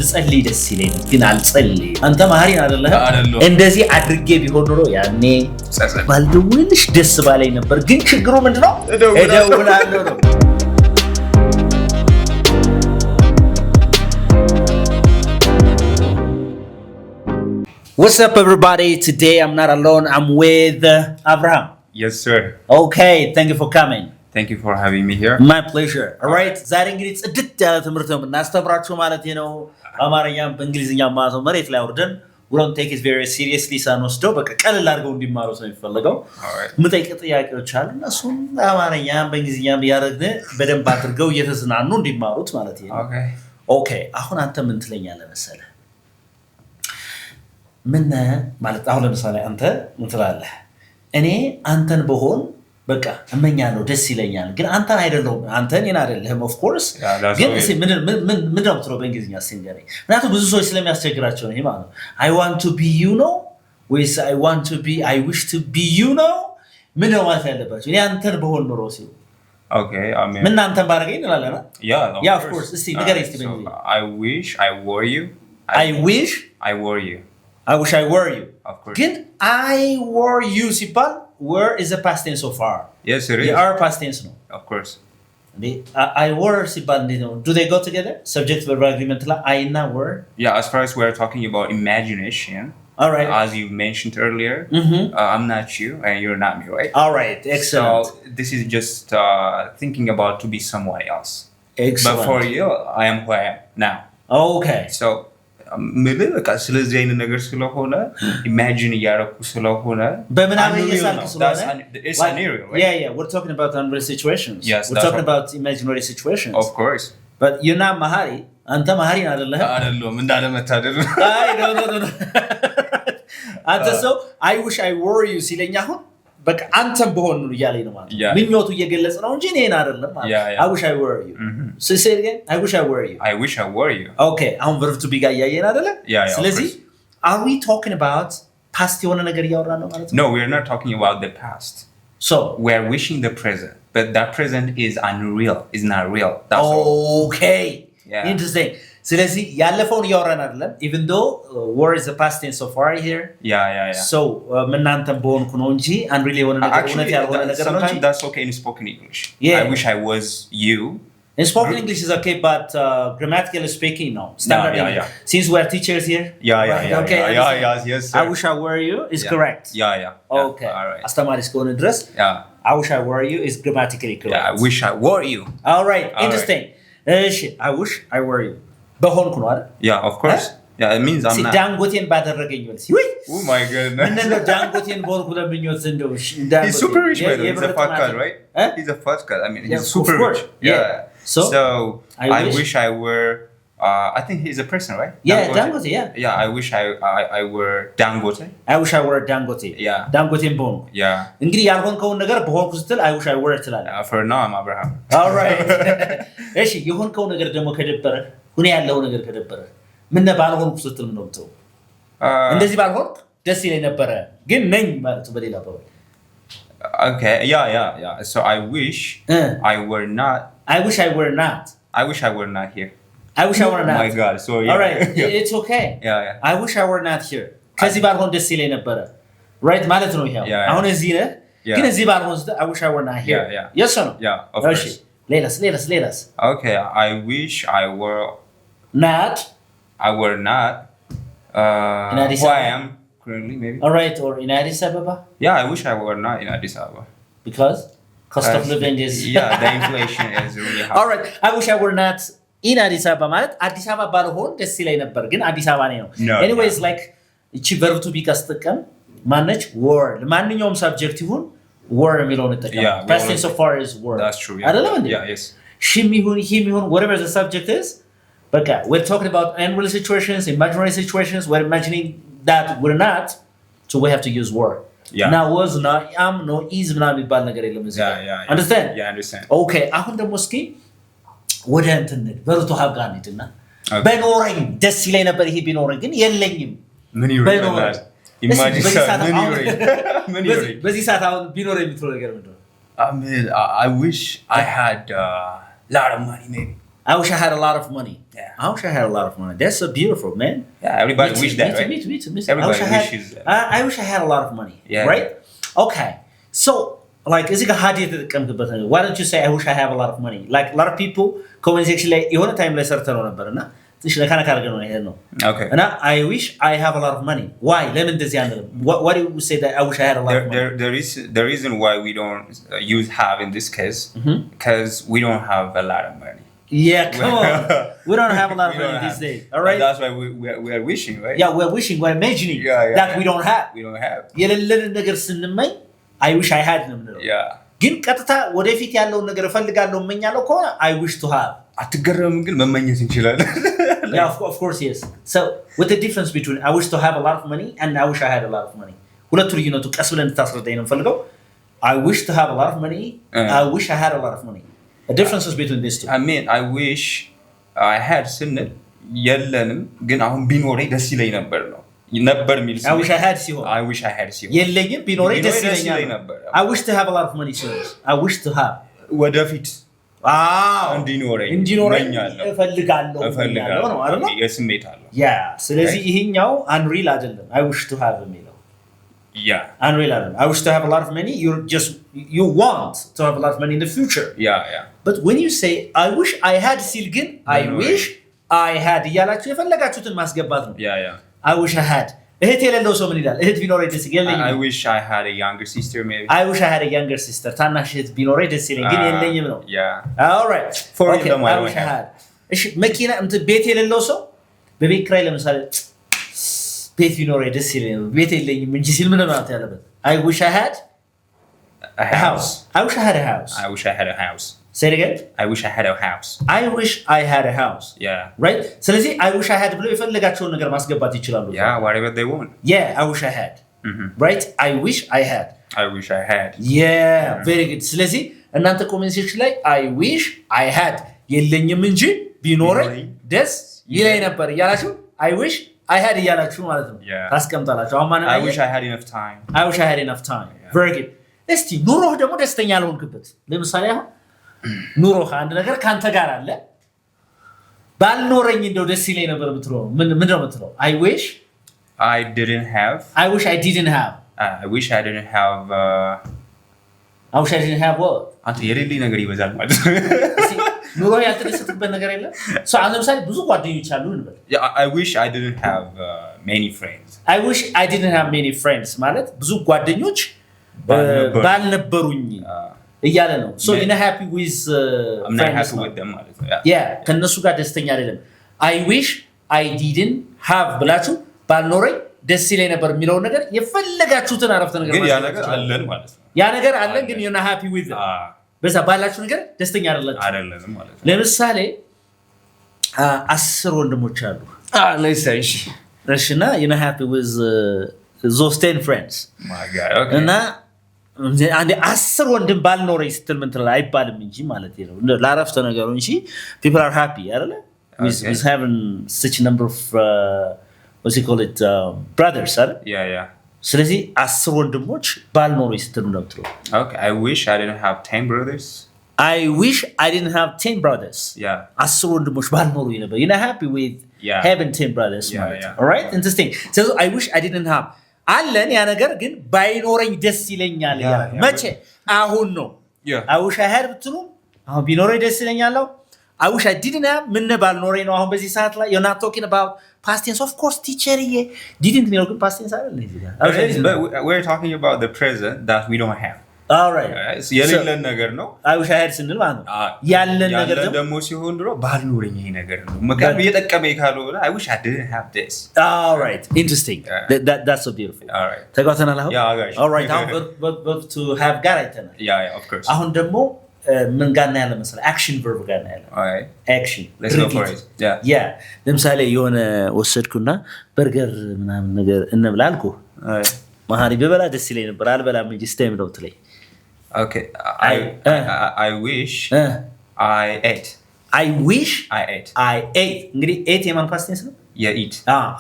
ብጸልይ ደስ ይለኝ ግን አልጸልይ አንተ ማህሪን አይደለህ እንደዚህ አድርጌ ቢሆን ኖሮ ያኔ ባልደውልሽ ደስ ባለኝ ነበር ግን ችግሩ ምንድነው እደውላለሁ ነው What's up everybody? Today I'm not alone. I'm with Abraham. Yes sir. Okay, thank you for coming. Thank you for having me here. My pleasure. All right. ዛሬ እንግዲህ ጽድት ያለ ትምህርት ነው እናስተምራችሁ ማለት ነው። አማርኛም በእንግሊዝኛም ማለት ነው መሬት ላይ አውርደን we don't take it very seriously ሳንወስደው በቃ ቀለል አድርገው እንዲማሩት ነው የሚፈልገው። ምጠይቅ ጥያቄዎች አሉ እነሱም በአማርኛም በእንግሊዝኛም ያደረግን በደንብ አድርገው እየተዝናኑ እንዲማሩት ማለት ነው። Okay. አሁን አንተ ምን ትለኛለህ መሰለህ? ምን ማለት አሁን ለምሳሌ አንተ ምን ትላለህ? እኔ አንተን በሆን በቃ እመኛለሁ ደስ ይለኛል ግን አንተን አይደለም አንተን እኔን አይደለም of course ግን ምን ነው ትሮ በእንግሊዝኛ ሲንገረኝ ምክንያቱም ብዙ ሰዎች ስለሚያስቸግራቸው ነው ይሄ ማለት ነው I want to be you know ወይስ I wish to be you know ምን ነው ማለት ያለባቸው እኔ አንተን በሆን ኖሮ ሲሉ Okay, I mean ምን አንተን ባረገኝ እንላለን Yeah, of course እስቲ ንገረኝ እስቲ በእንግሊዝኛ I wish I were you I wish I were you I wish I were you. Of course. Good. I were you. Sipal. Were is a past tense so far. Yes, it is. They are past tense, no. Of course. I were sipal. Do they go together? Subject verb agreement. La I na were. Yeah. As far as we're talking about imagination. All right. As you mentioned earlier, I'm not you and you're not me, right? All right. Excellent. So this is just thinking about to be someone else. Excellent. But for you, I am who I am now. Okay. So. maybe በቃ ስለዚህ አይነት ነገር ስለሆነ imagine ያረኩ ስለሆነ በመናበ እየሳልክ ስለሆነ it's an area right yeah we're talking about unreal situations yes, we're talking about imaginary situations of course but you're not mahari አንተ ማህሪን አይደለም እንዳለ መታደል no አንተ ሰው I wish I were you ሲለኝ አሁን በቃ አንተም በሆን ነው ይያለኝ ነው ማለት ምኞቱ እየገለጸ ነው እንጂ እኔን አይደለም ማለት I wish I were you so say it again I wish I were you I wish I were you okay አሁን verb to be ጋር ያየን አይደለ ስለዚህ are we talking about past የሆነ ነገር ያወራን ነው ማለት ነው No, we are not talking about the past so we are wishing the present but that present is unreal is not real that's okay interesting ስለዚህ ያለፈውን ያወራን አይደለም even though were is the past tense so far here yeah so ምናንተም በሆንኩ ነው እንጂ unreal የሆነ ነገር እውነት ያልሆነ ነገር ነው እንጂ that's okay in spoken English I wish I was you in spoken English is okay but grammatically speaking no standard English since we are teachers here okay yes sir. I wish I were you is correct okay all right አስተማሪ እስከሆነ ድረስ I wish I were you is grammatically correct I wish I were you all right interesting I wish I were you በሆንኩ ነው አይደል yeah of course yeah it means I'm not ዳንጎቴን ባደረገኝ ወልሲ ወይ oh my goodness ምን ነው ዳንጎቴን በሆንኩ ለምኞት ዘንደው he's super rich by the way he's a fat guy right he's a fat guy I mean he's super rich so I wish I were I think he's a person right Dangote yeah I wish I were Dangote I wish I were Dangote Dangoteን በሆንኩ እንግዲህ ያልሆንከውን ነገር በሆንኩ ስትል I wish I were ትላለህ for now I'm Abraham all right እሺ የሆንከው ነገር ደግሞ ከደበረ ሁኔ ያለው ነገር ከደበረ ምን ባልሆንኩ ስትል ምን ነው ተው እንደዚህ ባልሆንኩ ደስ ይለኝ ነበር ግን ነኝ ማለት በሌላ ባል okay yeah so I wish I were not I wish I were not here I wish I were not oh my god so all right it's okay yeah I wish I were not here ከዚህ ባልሆን ደስ ይለኝ ነበር right ማለት ነው ይሄው አሁን እዚህ ነህ ግን እዚህ ባልሆን I wish I were not here yes or no yeah of course ሌላስ okay I wish I were not who I am currently maybe all right or in Addis Ababa yeah I wish I were not in Addis Ababa because cost of living is the inflation is really high all right I wish I were not in Addis Ababa ማለት አዲስ አበባ ባልሆን ደስ ይለኝ ነበር ግን አዲስ አበባ ነው anyways like እቺ verb to be ካስተቀም ማነች were ለማንኛውም subject ይሁን were የሚለውን ተጠቀም past tense so far is were that's true አይደለም እንዴ yes she ይሁን he ይሁን whatever the subject is but we're talking about unreal situations imaginary situations we're imagining that we're not so we have to use were now was not am no is ምናምን የሚባል ነገር የለም እዚህ understand understand okay አሁን ደግሞ እስኪ ወደ እንትን በርቱ ሀብጋ ነድና በኖረኝ ደስ ይለኝ ነበር ይሄ ቢኖረኝ ግን የለኝም ምን ይሆናል imagine ምን ይሆናል በዚህ ሰዓት አሁን ቢኖረኝ የምትለው ነገር ምንድነው I mean I wish I had lot of money maybe I wish I had a lot of money. Yeah. I wish I had a lot of money. That's so beautiful, man. Yeah, everybody wish that, right? Me too. Everybody wishes that. I wish I had a lot of money. Yeah. Right? Okay. So, like, is it a hard why don't you say I wish I have a lot of money? Like, a lot of people comment section like, you want time less Okay. And I wish I have a lot of money. Why? Why do you say that I wish I had a lot of money? There is the reason why we don't use have in this case, because we don't have a lot of money. Yeah, come on. We don't have a lot of money these days. All right. And that's why we are wishing, right? Yeah, we're wishing, we're imagining that we don't have. We don't have. I wish I had them. Yeah. ግን ቀጥታ ወደፊት ያለውን ነገር እፈልጋለሁ እመኛለሁ ከሆነ I wish to have. አትገረም ግን መመኘት እንችላለን። Yeah, of course, yes. So, with the difference between I wish to have a lot of money and I wish I had a lot of money. ሁለቱ ልዩነቱ ቀስ ብለን እንድታስረዳኝ ነው የምፈልገው። I wish to have a lot of money. I wish I had a lot of money. The differences between these two. I mean, I wish I had ስንል የለንም ግን አሁን ቢኖረኝ ደስ ይለኝ ነበር ነው። ነበር ሚል I wish I had ሲሆን I wish I had ሲሆን የለኝም ቢኖረኝ ደስ ይለኛል ነበር። I wish to have a lot of money ሲሆን I wish to have ወደፊት እንዲኖረኝ እፈልጋለሁ ነው አይደል? የስሜት አለው። ያ ስለዚህ ይሄኛው unreal አይደለም። I wish to have የሚለው Yeah. Unreal አይደለም። I wish to have a lot of money. You want to have a lot of money in the future. Yeah. But when you say I wish I had ሲል ግን I wish I had እያላችሁ የፈለጋችሁትን ማስገባት ነው። Yeah. I wish I had. እህት የሌለው ሰው ምን ይላል? እህት ቢኖረኝ ደስ ይለኛል። I wish I had a younger sister maybe. I wish I had a younger sister. ታናሽ እህት ቢኖረኝ ደስ ይለኛል ግን የለኝም ነው። Yeah. All right. Okay. I wish I had. እሺ መኪና ቤት የሌለው ሰው በቤት ኪራይ ለምሳሌ ቤት ቢኖረኝ ደስ ይለኛል ቤት የለኝም እንጂ ሲል ምን ነው ያለበት? I wish I had a house. I wish I had a house. I wish I had a house. Say it again. I wish I had a house. I wish I had a house. Yeah. Right? ስለዚህ I wish I had ብለው የፈለጋቸውን ነገር ማስገባት ይችላሉ። Yeah, whatever they want. Yeah, I wish I had. Right? I wish I had. I wish I had. Yeah, very good. ስለዚህ እናንተ ኮሜንት ሴክሽን ላይ I wish I had የለኝም እንጂ ቢኖረኝ ደስ ይለኝ ነበር እያላችሁ I wish I had እያላችሁ ማለት ነው። ታስቀምጣላችሁ። አሁን ማን I wish I had enough time. I wish I had enough time. Very good. እስቲ ኑሮህ ደግሞ ደስተኛ አልሆንክበት። ለምሳሌ አሁን ኑሮህ አንድ ነገር ካንተ ጋር አለ ባልኖረኝ እንደው ደስ ይለኝ ነበር የምትለው ምንድነው የምትለው? I wish I didn't have. I wish I didn't have. I wish I didn't have. I wish I didn't have what? አንተ የሌለኝ ነገር ይበዛል ማለት ነው። ኑሮ ያልተደሰትበት ነገር የለም። ሶ አሁን ለምሳሌ ብዙ ጓደኞች አሉ እንበል። I wish I didn't have many friends. I wish I didn't have many friends ማለት ብዙ ጓደኞች ባልነበሩኝ እያለ ነው። So you're not happy with I'm not happy with them ማለት ነው። Yeah, ከነሱ ጋር ደስተኛ አይደለም። I wish I didn't have ብላችሁ ባልኖረኝ ደስ ይለኝ ነበር የሚለው ነገር የፈለጋችሁትን አረፍተ ነገር ግን ያ ነገር አለን ማለት ነው። ያ ነገር አለን ግን you're not happy with them. በዛ ባላችሁ ነገር ደስተኛ አይደለም ማለት ነው። ለምሳሌ 10 ወንድሞች አሉ። እሺና you're not happy with those 10 friends. My god. Okay. እና አንዴ 10 ወንድም ባልኖረኝ ስትል ምን ትላለህ? አይባልም እንጂ ማለት ነው። ለአረፍተ ነገሩ እንጂ people are happy አይደለ? With having such a number of what's it called brothers አይደል? Yeah. ስለዚህ 10 ወንድሞች ባልኖረኝ ስትል ነው ትለው። Okay, I wish I didn't have 10 brothers. I wish I didn't have 10 brothers. Yeah. 10 ወንድሞች ባልኖረኝ ነበር. You're not happy with having 10 brothers. Yeah. All right? Interesting. So I wish I didn't have አለን ያ ነገር ግን ባይኖረኝ ደስ ይለኛል ይላል። መቼ? አሁን ነው። I wish I had ብትሉ አሁን ቢኖረኝ ደስ ይለኛል። I wish I didn't have ምን ባልኖረኝ ነው አሁን በዚህ ሰዓት ላይ you're not talking about past tense. Of course teacher didn't know good past tense አይደል እዚህ ጋር። But we're talking about the present that we don't have. All right. የሌለን ነገር ነው። I wish I had ስንል ማለት ነው ያለን ነገር ደግሞ ሲሆን ድሮ ባልኖረኝ ይሄ ነገር ነው። ምክንያቱም እየጠቀመኝ ካልሆነ I wish I didn't have this. All right. Interesting. That's so beautiful. All right. ተጓተናል አሁን? Yeah, guys. All right. Verb to have ጋር አይተናል። Yeah, of course. አሁን ደግሞ ምን ጋር ነው ያለ መሰለህ? action verb ጋር ነው ያለ። All right. Action. Let's go for it. Yeah. ለምሳሌ የሆነ ወሰድኩና በርገር ምናምን ነገር እንብላ አልኩ። መሀሪ በበላ ደስ ይለኝ ነበር አልበላም እንጂ ስቴም ነው ትለኝ። Okay. I wish I ate. I wish I ate. I ate. እንግዲህ ate የማን past tense ነው? Yeah, eat.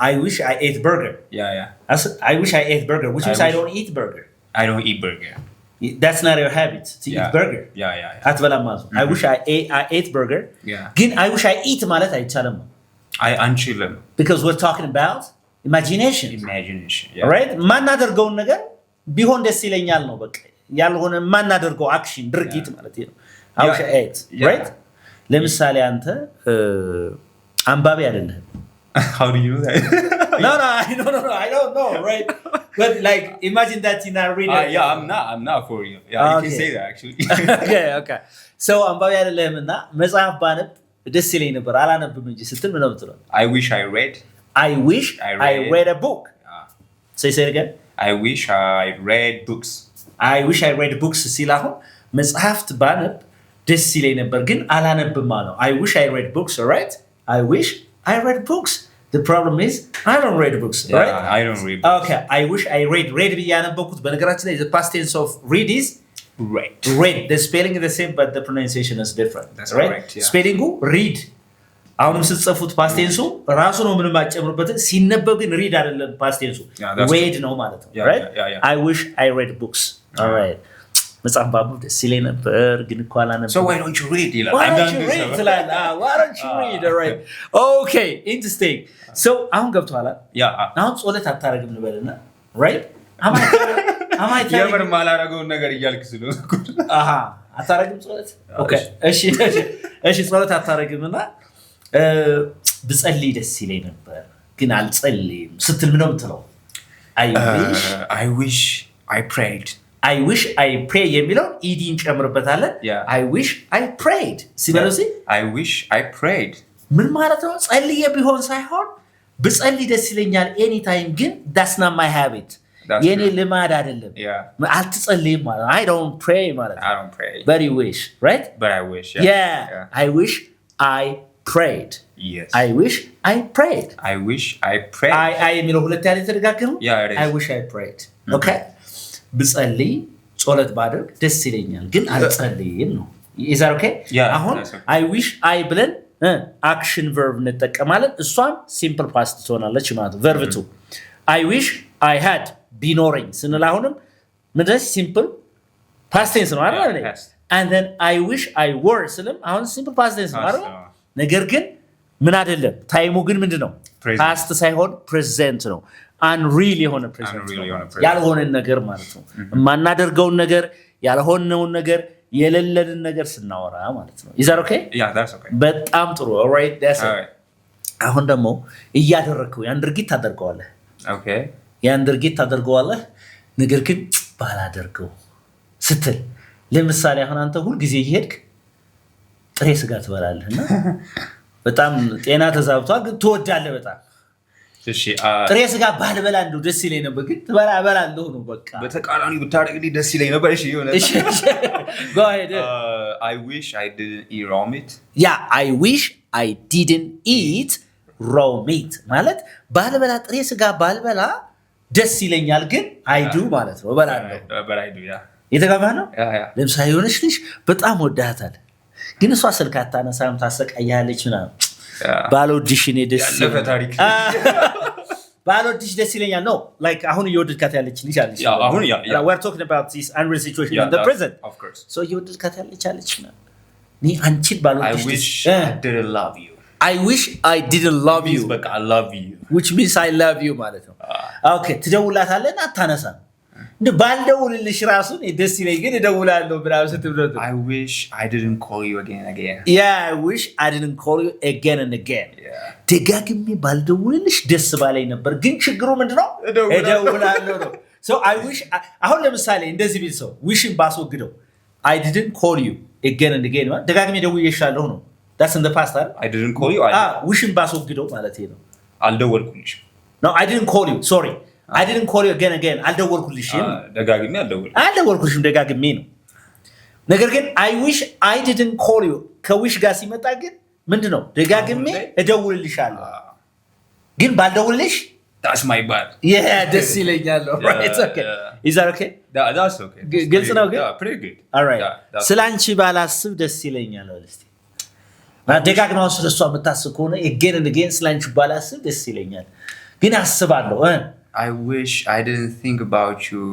I wish I ate burger. Yeah. I wish I ate burger, which means I don't eat burger. I don't eat burger. that's not your habit to eat burger. አትበላም ማለት ነው። I wish I ate burger. ግን I wish I eat ማለት አይቻልም። አንችልም. Because we're talking about imagination. Right? ማናደርገውን ነገር ቢሆን ደስ ይለኛል ነው በቃ ያልሆነ ማናደርገው አክሽን ድርጊት ማለት ነው። I wish I ate. Right? ለምሳሌ አንተ አንባቢ አይደለህም. How do you know that? No, I don't know, right? But like, imagine that you're not reading. I'm not for you. Yeah, you can say that actually. okay. So, አንባቢ አይደለህም እና መጽሐፍ ባነብ ደስ ይለኝ ነበር አላነብም እንጂ ስትል ምን ነው የምትለው? I wish I read a book. Say it again. I wish I read books. I wish I read books ሲል አሁን መጽሐፍት ባነብ ደስ ይለኝ ነበር ግን አላነብም ማለት ነው። I wish I read books, alright? I wish I read books. The problem is I don't read books, right? I don't read books. Okay, I wish I read ብያነበኩት በነገራችን ላይ the past tense of read is read. The spelling is the same but the pronunciation is different. That's right? correct. Yeah. Spelling read. አሁንም ስትጽፉት past tense ራሱ ነው ምንም አጨምሩበት ሲነበብ ግን read አይደለም past tense. read ነው ማለት ነው, right? I wish I read books. All right. መጽሐፍ ባንብብ ደስ ይለኝ ነበር ግን እኮ አላነበብኩም. So why don't you read? Why don't you read? All right. Okay, interesting. So አሁን ገብቶሃል? አሁን ጸሎት አታረግም ልበልና right? am I የምር ማላረገውን ነገር እያልክ ስለሆነ አታረግም ጸሎት? Okay. እሺ ጸሎት አታረግምና ብጸልይ ደስ ይለኝ ነበር ግን አልጸልይም ስትል ምን ነው የምትለው? I wish I prayed. I wish I pray የሚለው ed እንጨምርበታለን. I wish I prayed ሲበለው I wish I prayed ምን ማለት ነው? ጸልዬ ቢሆን ሳይሆን ብጸልይ ደስ ይለኛል anytime ግን that's not my habit. የኔ ልማድ አይደለም. አልትጸልይም ማለት I don't pray ማለት I don't pray. But you wish, right? But I wish. I wish I prayed. Yes. I wish I prayed. I wish I prayed. I የሚለው ሁለት ያለ ተደጋግሞ I wish I prayed. Okay. ብጸልይ ጸሎት ባደርግ ደስ ይለኛል ግን አልጸልይም ነው። Is that okay? አሁን I wish I ብለን action verb እንጠቀማለን እሷም simple past ትሆናለች ማለት ነው። verb 2 I wish I had ቢኖረኝ ስንል አሁንም ምንድነው simple past tense ነው አይደል? And then I wish I were ስልም አሁን simple past tense ነው አይደል? ነገር ግን ምን አይደለም ታይሙ ግን ምንድነው? past ሳይሆን present ነው። unreal የሆነ present ያልሆነን ነገር ማለት ነው። ማናደርገውን ነገር ያልሆነውን ነገር የሌለንን ነገር ስናወራ ማለት ነው። Is that okay? Yeah, that's okay. በጣም ጥሩ. All right, that's it. አሁን ደግሞ እያደረግከው ያን ድርጊት ታደርገዋለህ. Okay. ያን ድርጊት ታደርገዋለህ ነገር ግን ባላደርገው ስትል ለምሳሌ አሁን አንተ ሁሉ ጊዜ እየሄድክ ጥሬ ስጋ ትበላለህና በጣም ጤና ተዛብቷል ግን ትወዳለህ በጣም እሺ ጥሬ ስጋ ባልበላ እንደው ደስ ይለኝ ነበር ግን ትበላለህ ነው በቃ በተቃራኒ ብታደርግልኝ ደስ ይለኝ ነበር። እሺ ይሆነ Go ahead. I wish I didn't eat raw meat. Yeah, I wish I didn't eat raw meat ማለት ባልበላ ጥሬ ስጋ ባልበላ ደስ ይለኛል ግን I do ማለት ነው እበላለሁ። But I do, yeah. የተጋባ ነው? ለምሳሌ የሆነች ልጅ በጣም ወዳታል ግን እሷ ስልክ አታነሳም ታሰቃያለች ምናምን ባሎዲሽ እኔ ደስ ባሎዲሽ ደስ ይለኛል ነው like አሁን እየወደድካት ያለች ልጅ አለች አሁን we're talking about this unreal situation in the present of course so እየወደድካት ያለች አለች ኒ አንቺ ባሎዲሽ I wish I didn't love you. I wish I didn't love you but I love you which means I love you ማለት ነው. Okay ትደውላታለህ አታነሳም እንደ ባልደውልልሽ ራሱን ደስ ይለኝ ግን እደውላለሁ ብራው ስትብሎት I wish I didn't call you again and again. Yeah, I wish I didn't call you again and again. ደጋግሜ ባልደውልልሽ ደስ ባለኝ ነበር ግን ችግሩ ምንድነው? እደውላለሁ ነው. So I wish አሁን ለምሳሌ እንደዚህ ቢል ሰው wishን ባስወግደው I didn't call you again and again ማለት ደጋግሜ ደውዬሻለሁ ነው. That's in the past. I didn't call you. wishን ባስወግደው ማለት ነው. አልደወልኩልሽ. No, I didn't call you. Sorry. I didn't call you again. አልደወልኩልሽም ደጋግሜ አልደወልኩልሽም ደጋግሜ ነው። ነገር ግን I wish I didn't call you ከwish ጋር ሲመጣ ግን ምንድነው ደጋግሜ እደውልልሻለሁ ግን ባልደውልልሽ that's my bad. Yeah, ደስ ይለኛል. Right, it's okay. Is that okay? That's okay. ግልጽ ነው ግን Yeah, pretty good. All right. ስላንቺ ባላስብ ደስ ይለኛል እስቲ ደጋግማው ስለሷ የምታስብ ከሆነ again and again ስላንቺ ባላስብ ደስ ይለኛል ግን አስባለሁ I wish I didn't think about you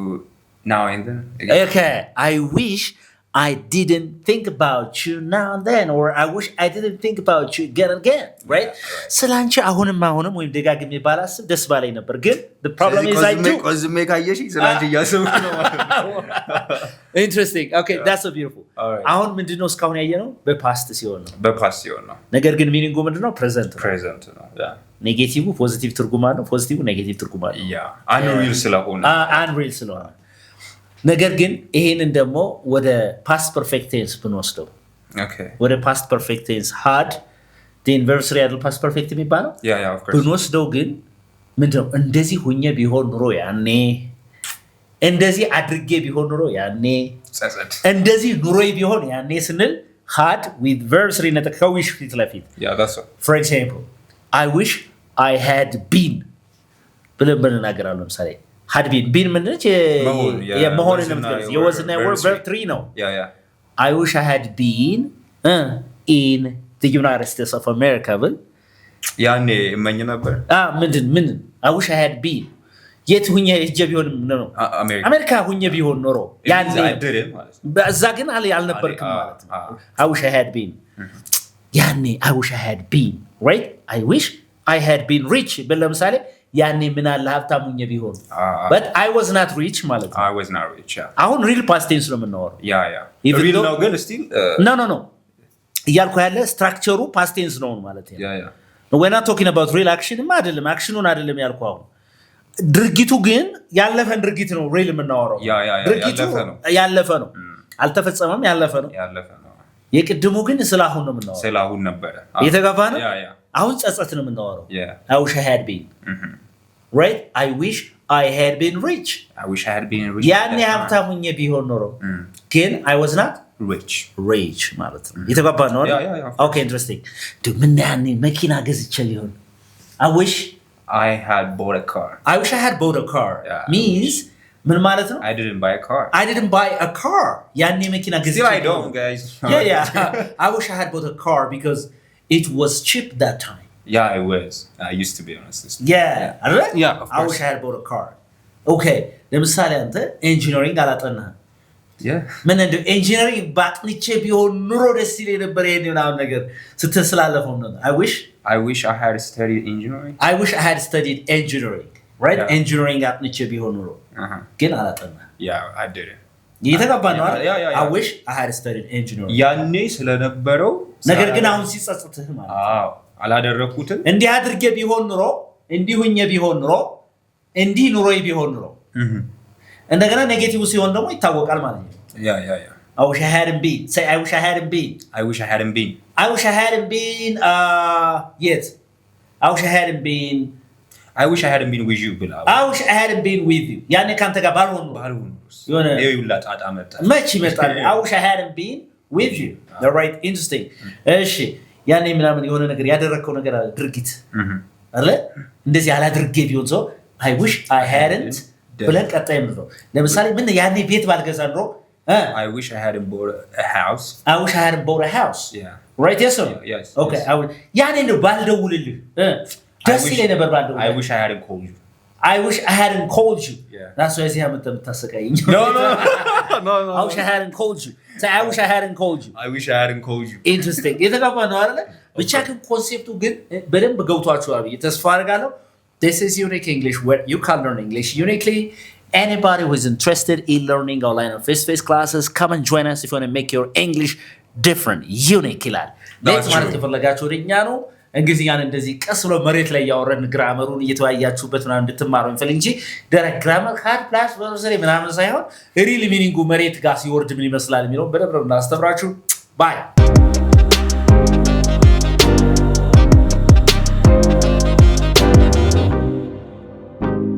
now and then. Okay, I wish I didn't think about you now and then, or I wish I didn't think about you again, right? ስላንቺ አሁንም ወይም ደጋግሜ ባላስብ ደስ ባለኝ ነበር ግን the problem is I do. ስላንቺ እያሰብኩ ነው ማለት Interesting. Okay, that's so beautiful. አሁን ምንድነው እስካሁን ያየነው በፓስት ሲሆን ነው ነገር ግን ሚኒንጉ ምንድነው present ነው ኔጌቲቭ ፖዚቲቭ ትርጉም አለው ፖዚቲቭ ኔጌቲቭ ትርጉም አለው unreal ስለሆነ ነገር ግን ይሄንን ደግሞ ወደ past perfect tense ብንወስደው ወደ past perfect tense had the inverse real past perfect የሚባለው of course ብንወስደው ግን ምንድነው እንደዚህ ሆኜ ቢሆን ኑሮ ያኔ እንደዚህ አድርጌ ቢሆን ኑሮ ያኔ እንደዚህ ኑሮይ ቢሆን ያኔ ስንል had with verb 3 ነጥብ wish ፊት ለፊት that's all. For example I wish I had been ብለን ብንናገራለን ለምሳሌ had been ምንድነው የመሆንን የምትገልጽ የወዝና verb 3 ነው I wish I had been in the United States of America ብል ያኔ እመኝ ነበር ምን I wish I had been የት ሁኜ እጄ ቢሆን ነው አሜሪካ ሁኜ ቢሆን ኖሮ ያኔ በዛ ግን አልነበርክም ማለት ነው I wish I had been ያኔ I wish I had been right I wish I had been rich ለምሳሌ ያኔ ምን አለ ሀብታም ሁኜ ቢሆን but I was not rich ማለት ነው I was not rich አሁን real past tense ነው የምናወራው real ነው ግን still no እያልኩ ያለ ስትራክቸሩ past tense ነው ማለት ነው we're not talking about real action አይደለም አክሽኑን አይደለም ያልኩ አሁን ድርጊቱ ግን ያለፈን ድርጊት ነው real የምናወራው ድርጊቱ ያለፈ ነው አልተፈጸመም ያለፈ ነው የቅድሙ ግን ስላሁን ነው የምናወራው ስላሁን ነበር የተጋባ ነው አሁን ጸጸት ነው የምናወራው I wish I had been right I wish I had been rich ያኔ ሀብታም ሆኜ ቢሆን ኖሮ ግን I was not rich ማለት ነው የተጋባ ነው okay interesting ምን ያኔ መኪና ገዝቼ ሊሆን I wish I had bought a car means ምን ማለት ነው I didn't buy a car ያኔ መኪና ገዝቼ I don't guys I wish I had bought a car because it was cheap that time it was I used to be honest of course I wish I had bought a car okay ለምሳሌ አንተ ኢንጂነሪንግ አላጠናህም ምን እንደ ኢንጂነሪንግ ባጥንቼ ቢሆን ኑሮ ደስ ይለኝ ነበር ይሄንን ነገር ስትስላለፈው ነው I wish I had studied engineering right engineering አጥንቼ ቢሆን ኑሮ ግን አላጠናህም I didn't የተጋባ ነው I wish I had studied engineering ያኔ ስለነበረው ነገር ግን አሁን ሲጸጽትህ ማለት አላደረኩትም እንዲህ አድርጌ ቢሆን ኑሮ እንዲህ ሁኜ ቢሆን ኑሮ እንዲህ ኑሮይ ቢሆን ኑሮ እንደገና ኔጌቲቭ ሲሆን ደግሞ ይታወቃል ማለት ነው I wish I hadn't been say I wish I hadn't been yet I wish I hadn't been with you ብላ I wish I hadn't been with you ያኔ ካንተ ጋር ባልሆን የሆነ ይውላ ጣጣ መጣ መች ይመጣል I wish I hadn't been with you the right interesting እሺ ያኔ ምናምን የሆነ ነገር ያደረከው ነገር አለ ድርጊት አይደል እንደዚህ አላድርጌ ቢሆን ሰው I wish I hadn't ብለን ቀጣይ ነው ለምሳሌ ምን ያኔ ቤት ባልገዛ ነው I wish I hadn't bought a house right yes okay ያኔ ነው ባልደውልልህ ደስ ይለኝ ነበር ባልደውልልህ I wish I hadn't called you that's why እዚህ አመጣ የምታሰቃየኝ no I wish I hadn't called you say I wish I hadn't called you interesting የተጋባ ነው አይደል ብቻ ግን ኮንሴፕቱ ግን በደንብ ገብቷችኋል ተስፋ አደርጋለሁ This is Unique English, where you can learn English uniquely. Anybody who is interested in learning online or face-to-face classes, come and join us if you want to make your English different, unique. That's ማለት ከፈለጋችሁ ወደኛ ነው እንግሊዝኛን እንደዚህ ቀስ ብሎ መሬት ላይ ያወረን ግራመሩን እየተወያያችሁበት ነው እንድትማሩ እንፈልግ እንጂ ዳይሬክት ግራመር ካድ ፕላስ ወርሰሪ ምናምን ሳይሆን ሪል ሚኒንጉ መሬት ጋር ሲወርድ ምን ይመስላል የሚለው በደንብ እናስተምራችሁ ባይ